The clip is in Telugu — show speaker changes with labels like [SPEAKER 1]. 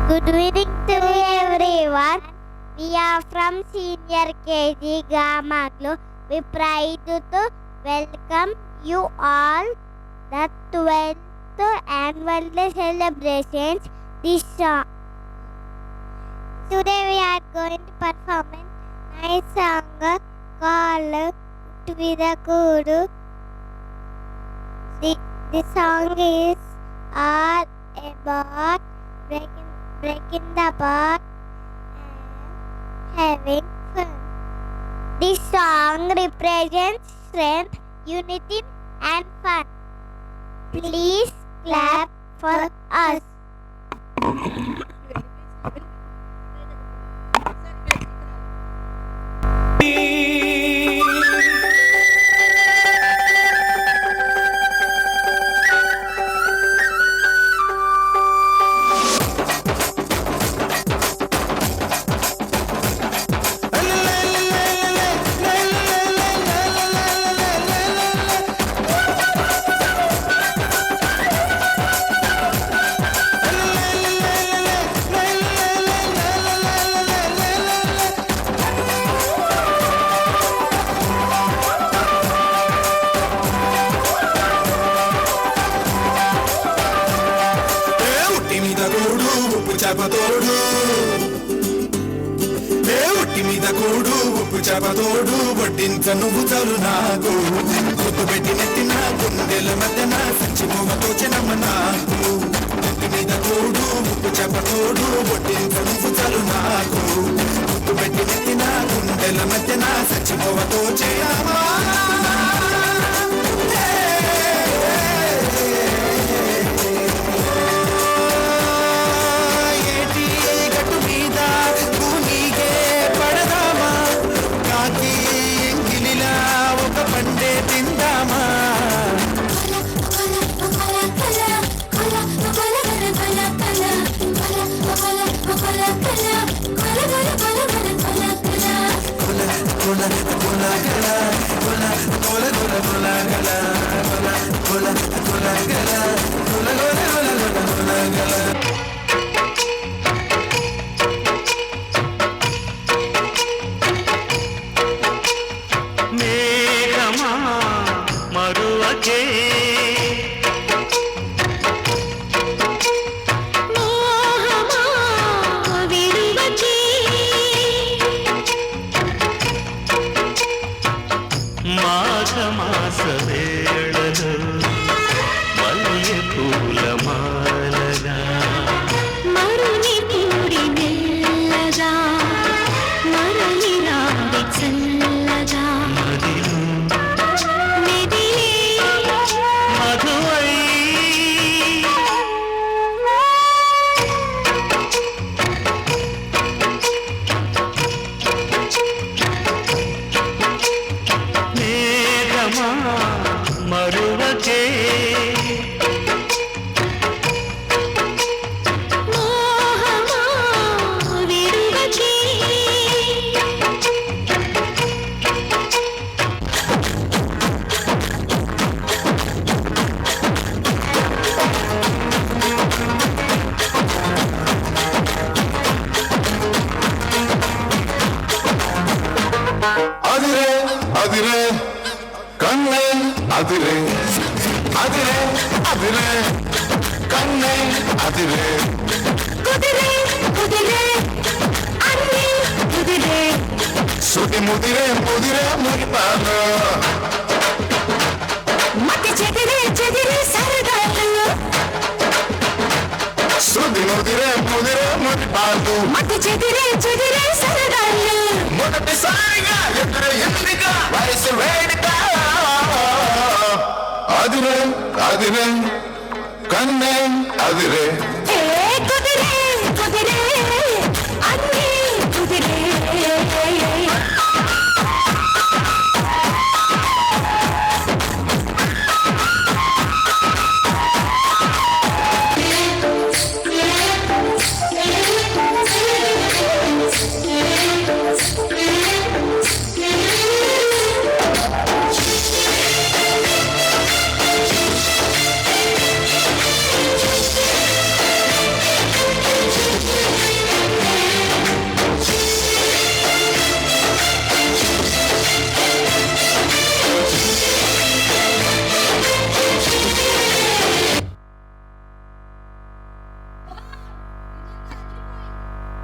[SPEAKER 1] Good evening to everyone. We are from Senior KG Gamaglo. We pride to welcome you all the 12th annual celebrations this song. Today we are going to perform a nice song called Utvidakoodu. The song is all about breaking the bar and having fun. This song represents strength, unity, and fun. Please clap for us.
[SPEAKER 2] చేపతోడు ఉట్టి మీద కూడు ఉప్పు చేపతోడు వడ్డించ నువ్వు చాలు నాకు గుర్తు పెట్టి నెత్తిన గుండెల మధ్యన సంచి మొగతో చిన్నమ్మ నాకు ఉట్టి మీద కూడు ఉప్పు చేపతోడు వడ్డించ నువ్వు చాలు నాకు గుర్తు పెట్టి నెత్తిన గుండెల మధ్యన సంచి మొగతో చేయమా
[SPEAKER 3] మాఘమాస వేళలో మల్లె పూల మాలగా
[SPEAKER 4] మరుని పూడి మెల్లగా మరలి రాంది చల్లగా
[SPEAKER 3] మదిలో
[SPEAKER 4] మెదిలే
[SPEAKER 3] మధువై మరువకే
[SPEAKER 4] మోహమా విడువకే
[SPEAKER 2] అదిరే అదిరే కన్నే అదిరే అదిరే అదిరే కన్నే అదిరే
[SPEAKER 4] కుదిరే కుదిరే అన్ని కుదిరే
[SPEAKER 2] సుటి ముదిరే ముదిరే మురిపాను
[SPEAKER 4] మతి చెదిరే చెదిరే సరదాలు
[SPEAKER 2] సుటి ముదిరే ముదిరే మురిపాను
[SPEAKER 4] మతి చెదిరే చెదిరే సరదాలు
[SPEAKER 2] మొదటిసారిగా ఎదురు ఎందుగా వయసు వేడిక అదిరే అదిరే కన్నే అదిరే